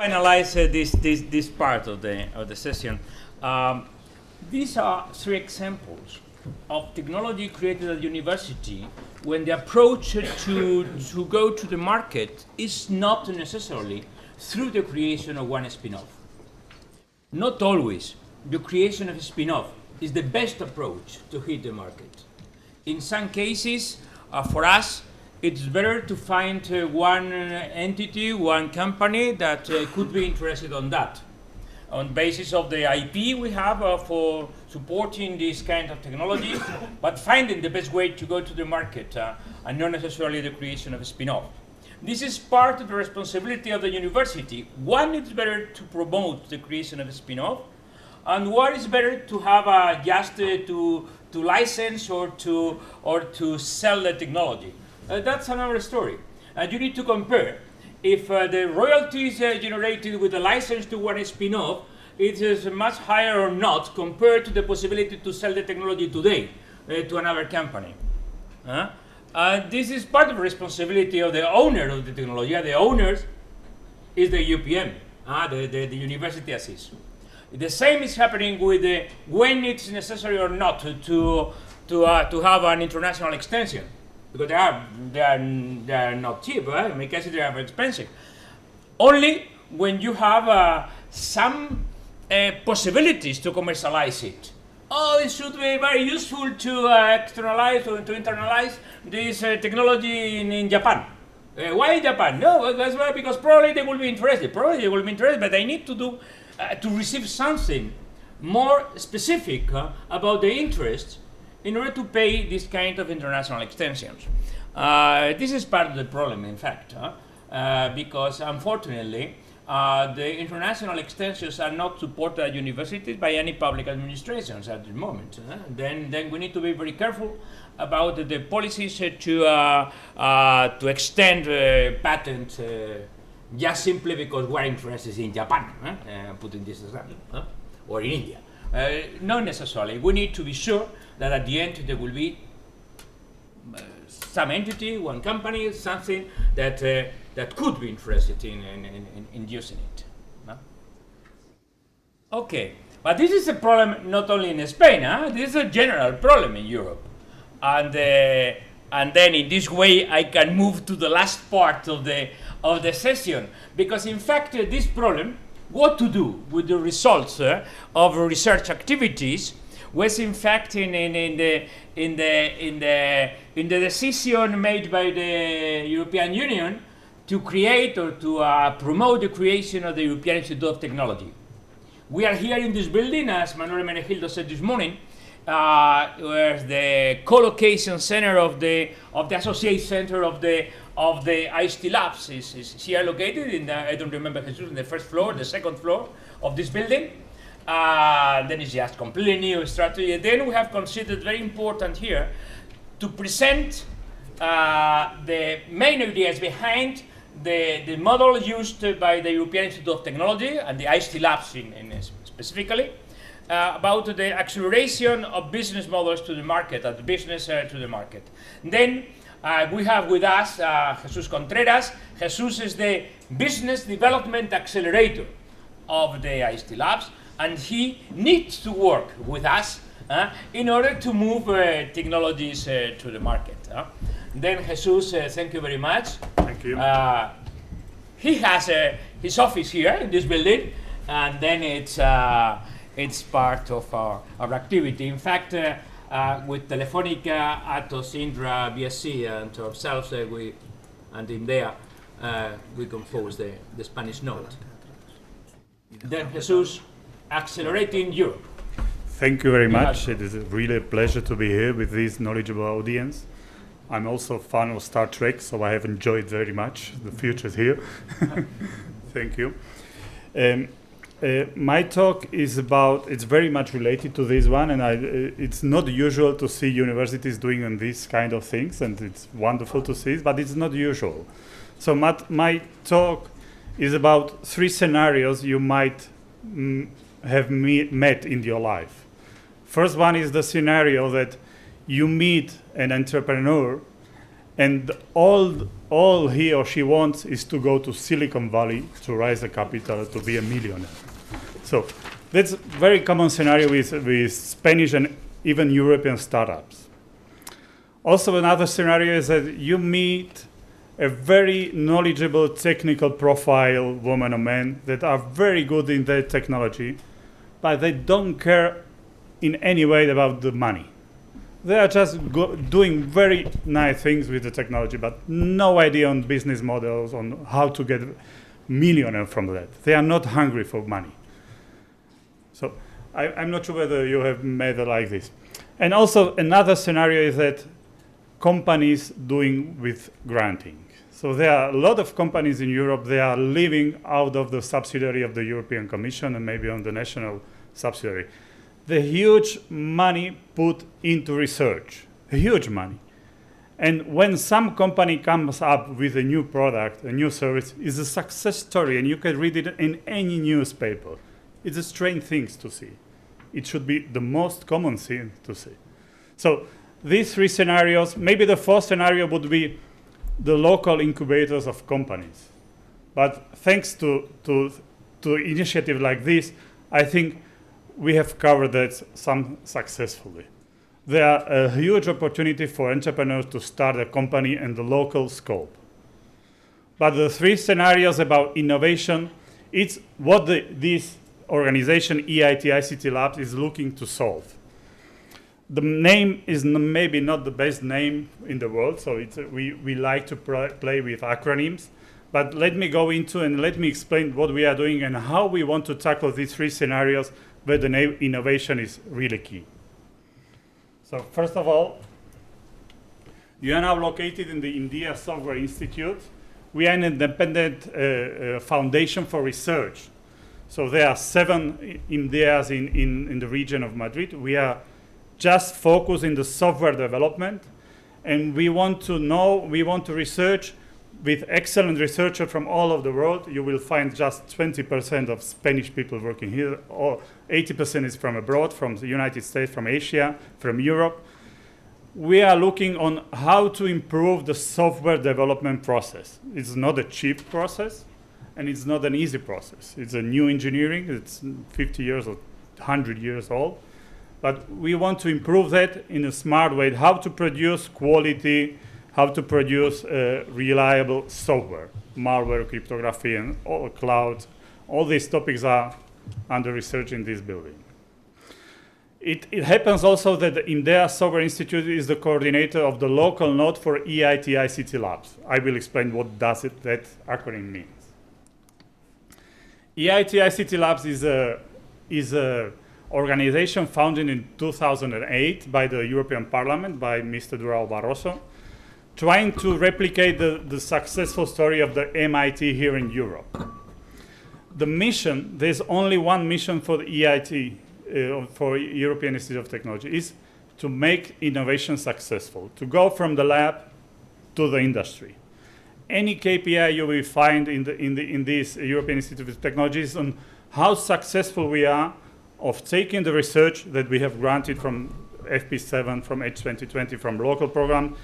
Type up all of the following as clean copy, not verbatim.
Finalize this part of the session. These are three examples of technology created at university when the approach to go to the market is not necessarily through the creation of one spin-off. Not always the creation of a spin-off is the best approach to hit the market. In some cases, for us, it's better to find one entity, one company that could be interested on that. On basis of the IP we have for supporting this kind of technology, but finding the best way to go to the market and not necessarily the creation of a spin-off. This is part of the responsibility of the university. One, it's better to promote the creation of a spin-off, and one is better to have just to license or to sell the technology. That's another story. You need to compare. If the royalties generated with the license to one spin-off, it is much higher or not compared to the possibility to sell the technology today to another company. This is part of the responsibility of the owner of the technology. The owners is the UPM, the university as is. The same is happening with when it's necessary or not to have an international extension. Because they are not cheap, in many cases they are very expensive. Only when you have some possibilities to commercialize it. It should be very useful to externalize or to internalize this technology in Japan. Why Japan? No, that's why, because probably they will be interested. But they need to do to receive something more specific about the interests in order to pay this kind of international extensions. This is part of the problem, in fact, because unfortunately, the international extensions are not supported at universities by any public administrations at the moment. Then we need to be very careful about the policies to extend patents just simply because we're interested in Japan, putting this example, or in India. Not necessarily. We need to be sure that at the end there will be some entity, one company, something that could be interested in using it. Okay, but this is a problem not only in Spain. This is a general problem in Europe, and then in this way I can move to the last part of the session, because in fact this problem, what to do with the results of research activities, was in fact in the decision made by the European Union to create or to promote the creation of the European Institute of Technology. We are here in this building, as Manuel Menegildo said this morning, where the co-location center of the associate center of the ICT labs is here located in the, I don't remember, Jesús, in the first floor, the second floor of this building. Then it's just completely new strategy. Then we have considered very important here to present the main ideas behind the model used by the European Institute of Technology and the ICT labs specifically, about the acceleration of business models to the market, of the business to the market. Then we have with us Jesús Contreras. Jesús is the business development accelerator of the ICT labs, and he needs to work with us in order to move technologies to the market. Then Jesús, thank you very much. Thank you. He has his office here in this building, and then it's part of our activity. In fact, with Telefónica, Atos, Indra, BSC, and ourselves, and in there, we compose the Spanish note. Then Jesús, accelerating Europe. Thank you very much. It is really a pleasure to be here with this knowledgeable audience. I'm also a fan of Star Trek, so I have enjoyed very much. The future is here. Thank you. My talk is it's very much related to this one, and it's not usual to see universities doing these kind of things, and it's wonderful to see, but it's not usual. So my talk is about 3 scenarios you might have met in your life. First one is the scenario that you meet an entrepreneur And all he or she wants is to go to Silicon Valley to raise the capital to be a millionaire. So that's a very common scenario with Spanish and even European startups. Also, another scenario is that you meet a very knowledgeable technical profile woman or man that are very good in their technology, but they don't care in any way about the money. They are just doing very nice things with the technology, but no idea on business models, on how to get millionaire from that. They are not hungry for money. So I'm not sure whether you have made it like this. And also another scenario is that companies doing with granting. So there are a lot of companies in Europe, they are living out of the subsidiary of the European Commission and maybe on the national subsidiary. The huge money put into research, huge money. And when some company comes up with a new product, a new service, it's a success story, and you can read it in any newspaper. It's a strange thing to see. It should be the most common thing to see. So these three scenarios, maybe the fourth scenario would be the local incubators of companies. But thanks to initiatives like this, I think we have covered that some successfully. There are a huge opportunity for entrepreneurs to start a company in the local scope. But the three scenarios about innovation, it's what this organization, EIT ICT Labs, is looking to solve. The name is maybe not the best name in the world, so we like to play with acronyms. But let me go into and let me explain what we are doing and how we want to tackle these three scenarios where the innovation is really key. So first of all, you are now located in the India Software Institute. We are an independent foundation for research. So there are 7 Indias in the region of Madrid. We are just focused in the software development, and we want to research with excellent researchers from all over the world. You will find just 20% of Spanish people working here, or 80% is from abroad, from the United States, from Asia, from Europe. We are looking on how to improve the software development process. It's not a cheap process, and it's not an easy process. It's a new engineering. It's 50 years or 100 years old. But we want to improve that in a smart way, how to produce quality, how to produce reliable software, malware, cryptography, and all cloud. All these topics are under research in this building. It happens also that the India Software Institute is the coordinator of the local node for EIT ICT Labs. I will explain what that acronym means. EIT ICT Labs is a organization founded in 2008 by the European Parliament, by Mr. Durão Barroso, trying to replicate the successful story of the MIT here in Europe. The mission, there's only one mission for the EIT, for European Institute of Technology, is to make innovation successful, to go from the lab to the industry. Any KPI you will find in this European Institute of Technology is on how successful we are of taking the research that we have granted from FP7, from H2020, from local program,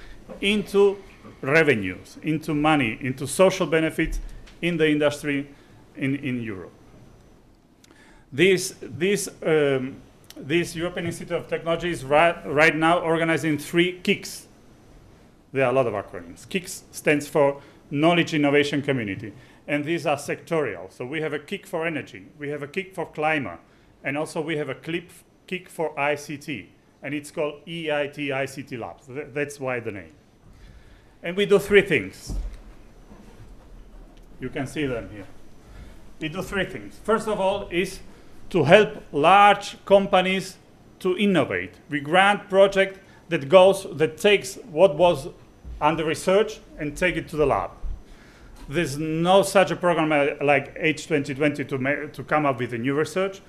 into revenues, into money, into social benefits in the industry in Europe. This European Institute of Technology is right now organizing 3 KICs. There are a lot of acronyms. KICs stands for Knowledge Innovation Community, and these are sectorial. So we have a KIC for energy, we have a KIC for climate, and also we have a KIC for ICT, and it's called EIT ICT Labs. That's why the name. And we do 3 things. You can see them here. We do 3 things. First of all is to help large companies to innovate. We grant project that takes what was under research and take it to the lab. There's no such a program like H2020 to come up with a new research.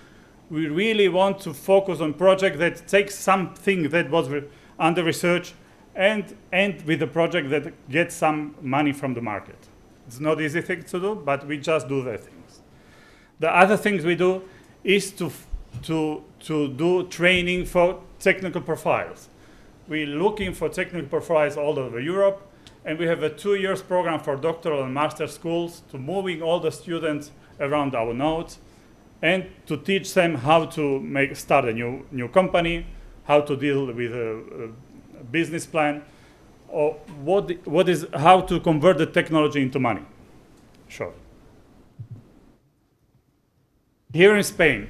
We really want to focus on project that takes something that was under research and end with a project that gets some money from the market. It's not easy thing to do, but we just do the things. The other things we do is to do training for technical profiles. We're looking for technical profiles all over Europe, And we have a 2 years program for doctoral and master schools to moving all the students around our nodes and to teach them how to start a new company, how to deal with a business plan, or how to convert the technology into money. Sure. Here in Spain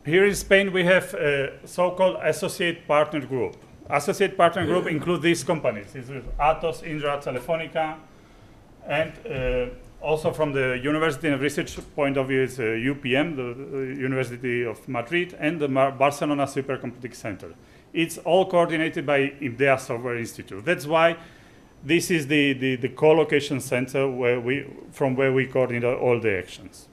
we have a so-called associate partner group. Associate partner group include these companies. It's Atos, Indra, Telefonica, and also from the university and research point of view is UPM, the University of Madrid, and the Barcelona Supercomputing Center. It's all coordinated by IDEA Software Institute. That's why this is the co-location center from where we coordinate all the actions.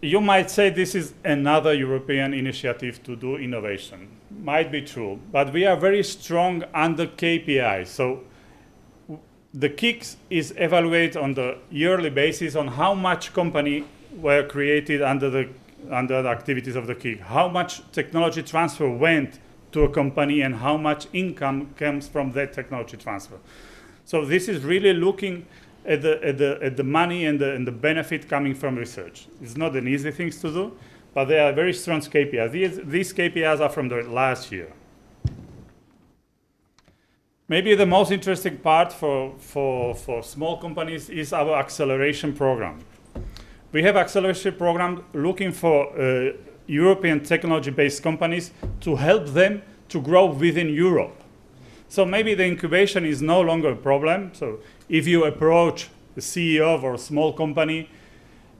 You might say this is another European initiative to do innovation. Might be true, but we are very strong under KPIs. So the KICs is evaluated on the yearly basis on how much company were created under the activities of the KIC, how much technology transfer went to a company and how much income comes from that technology transfer. So this is really looking at the money and the benefit coming from research. It's not an easy thing to do, but they are very strong KPIs. These KPIs are from the last year. Maybe the most interesting part for small companies is our acceleration program. We have acceleration program looking for European technology-based companies to help them to grow within Europe. So maybe the incubation is no longer a problem. So if you approach the CEO of a small company,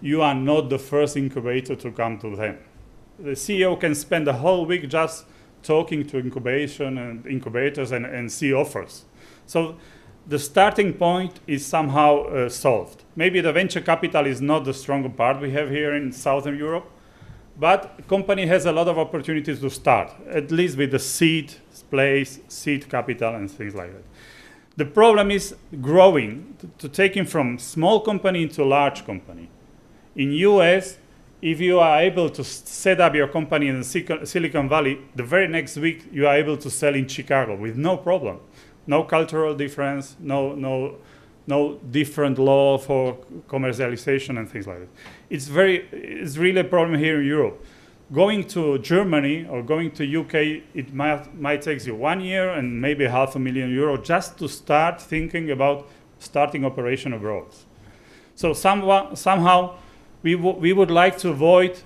you are not the first incubator to come to them. The CEO can spend the whole week just talking to incubation and incubators and see offers. So the starting point is somehow solved. Maybe the venture capital is not the stronger part we have here in Southern Europe, but the company has a lot of opportunities to start, at least with the seed place, seed capital, and things like that. The problem is growing, to taking from small company into large company. In US, if you are able to set up your company in the Silicon Valley, the very next week you are able to sell in Chicago with no problem. No cultural difference, no different law for commercialization and things like that. It's really a problem here in Europe. Going to Germany or going to UK, it might take you 1 year and maybe €500,000 just to start thinking about starting operation abroad. So somehow we would like to avoid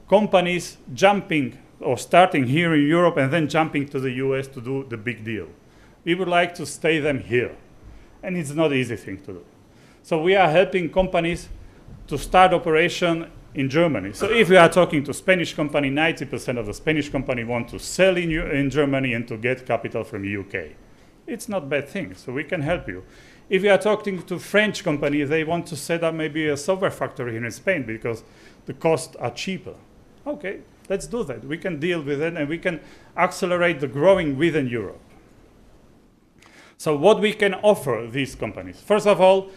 companies jumping or starting here in Europe and then jumping to the US to do the big deal. We would like to stay them here. And it's not an easy thing to do. So we are helping companies to start operation in Germany. So if we are talking to Spanish company, 90% of the Spanish company want to sell in Germany and to get capital from UK. It's not a bad thing, so we can help you. If we are talking to French companies, they want to set up maybe a software factory here in Spain because the costs are cheaper. Okay, let's do that. We can deal with it and we can accelerate the growing within Europe. So what we can offer these companies? First of all,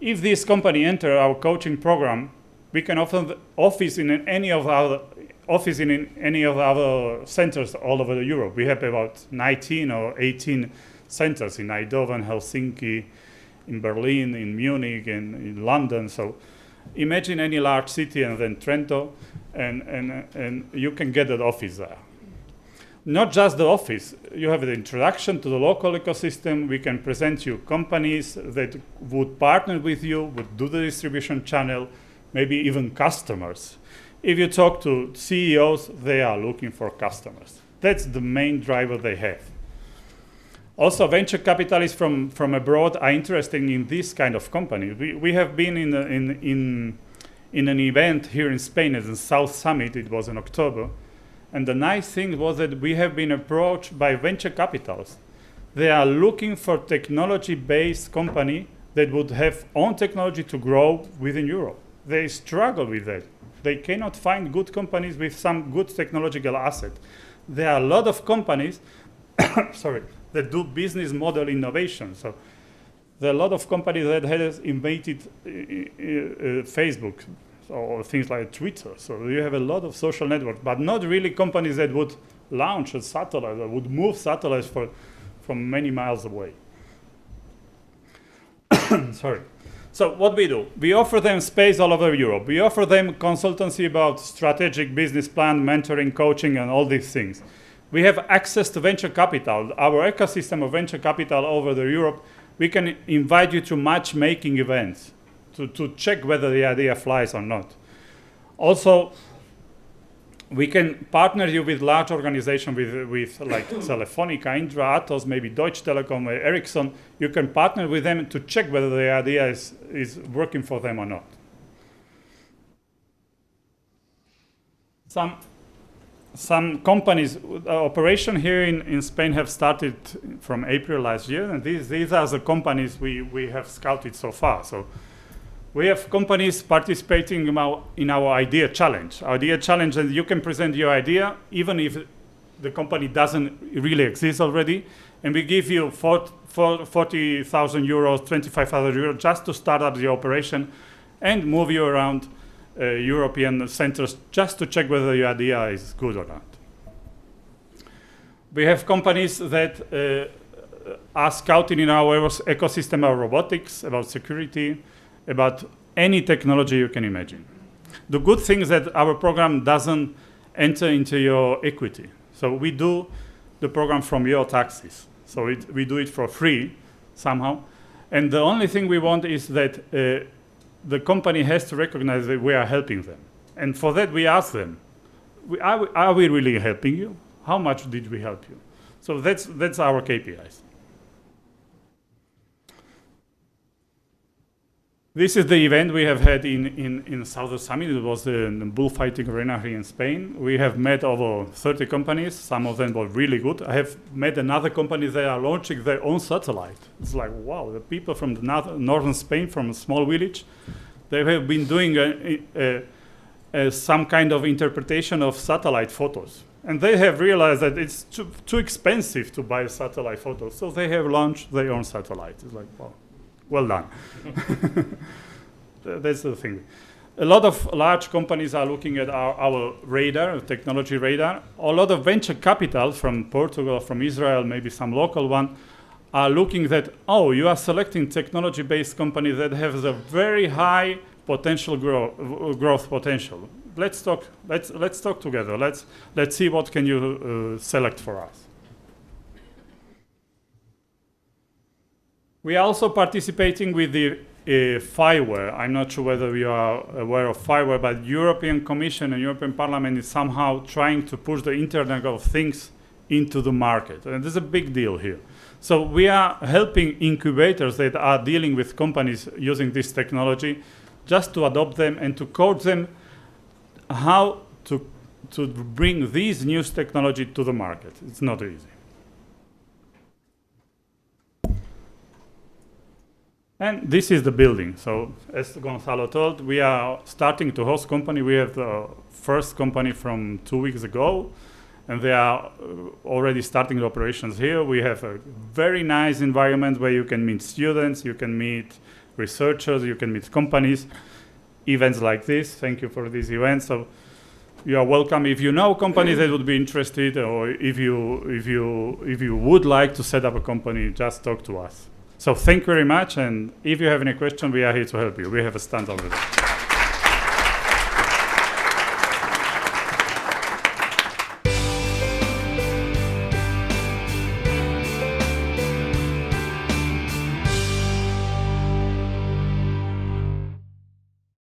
if this company enter our coaching program, we can offer the office in any of our centers all over Europe. We have about 19 or 18 centers in Eindhoven, Helsinki, in Berlin, in Munich, and in London. So imagine any large city and then Trento, and you can get an office there. Not just the office, you have the introduction to the local ecosystem. We can present you companies that would partner with you, would do the distribution channel, maybe even customers. If you talk to CEOs, they are looking for customers. That's the main driver they have. Also, venture capitalists from abroad are interested in this kind of company. We have been in an event here in Spain at the South Summit. It was in October. And the nice thing was that we have been approached by venture capitalists. They are looking for technology-based company that would have own technology to grow within Europe. They struggle with that. They cannot find good companies with some good technological asset. There are a lot of companies that do business model innovation. So there are a lot of companies that have invented Facebook or things like Twitter. So you have a lot of social networks, but not really companies that would launch a satellite or would move satellites from many miles away. Sorry. So what we do, we offer them space all over Europe. We offer them consultancy about strategic business plan, mentoring, coaching, and all these things. We have access to venture capital. Our ecosystem of venture capital over Europe, we can invite you to matchmaking events to check whether the idea flies or not. Also, we can partner you with large organizations with like Telefonica, Indra, Atos, maybe Deutsche Telekom, Ericsson. You can partner with them to check whether the idea is working for them or not. Some companies, operation here in Spain have started from April last year, and these are the companies we have scouted so far. So we have companies participating in our idea challenge. Idea challenge, and you can present your idea even if the company doesn't really exist already, and we give you 40,000 euros, 25,000 euros just to start up the operation and move you around European centers just to check whether your idea is good or not. We have companies that are scouting in our ecosystem of robotics, about security, about any technology you can imagine. The good thing is that our program doesn't enter into your equity. So we do the program from your taxes. So we do it for free somehow. And the only thing we want is that the company has to recognize that we are helping them. And for that, we ask them, are we really helping you? How much did we help you? So that's our KPIs. This is the event we have had in Southern Summit. It was the bullfighting arena here in Spain. We have met over 30 companies. Some of them were really good. I have met another company that are launching their own satellite. It's like, wow, the people from the northern Spain, from a small village, they have been doing some kind of interpretation of satellite photos. And they have realized that it's too expensive to buy satellite photos. So they have launched their own satellite. It's like, wow. Well done. That's the thing. A lot of large companies are looking at our radar, technology radar. A lot of venture capital from Portugal, from Israel, maybe some local one, are looking that, oh, you are selecting technology-based companies that have a very high potential growth potential. Let's talk together. Let's see what can you select for us. We are also participating with the FIWARE. I'm not sure whether you are aware of FIWARE, but European Commission and European Parliament is somehow trying to push the Internet of Things into the market. And there's a big deal here. So we are helping incubators that are dealing with companies using this technology just to adopt them and to coach them how to bring these new technology to the market. It's not easy. And this is the building. So as Gonzalo told, we are starting to host company. We have the first company from 2 weeks ago, and they are already starting the operations here. We have a very nice environment where you can meet students, you can meet researchers, you can meet companies, events like this. Thank you for this event. So you are welcome. If you know companies that would be interested, or if you would like to set up a company, just talk to us. So thank you very much, and if you have any question, we are here to help you. We have a stand over there.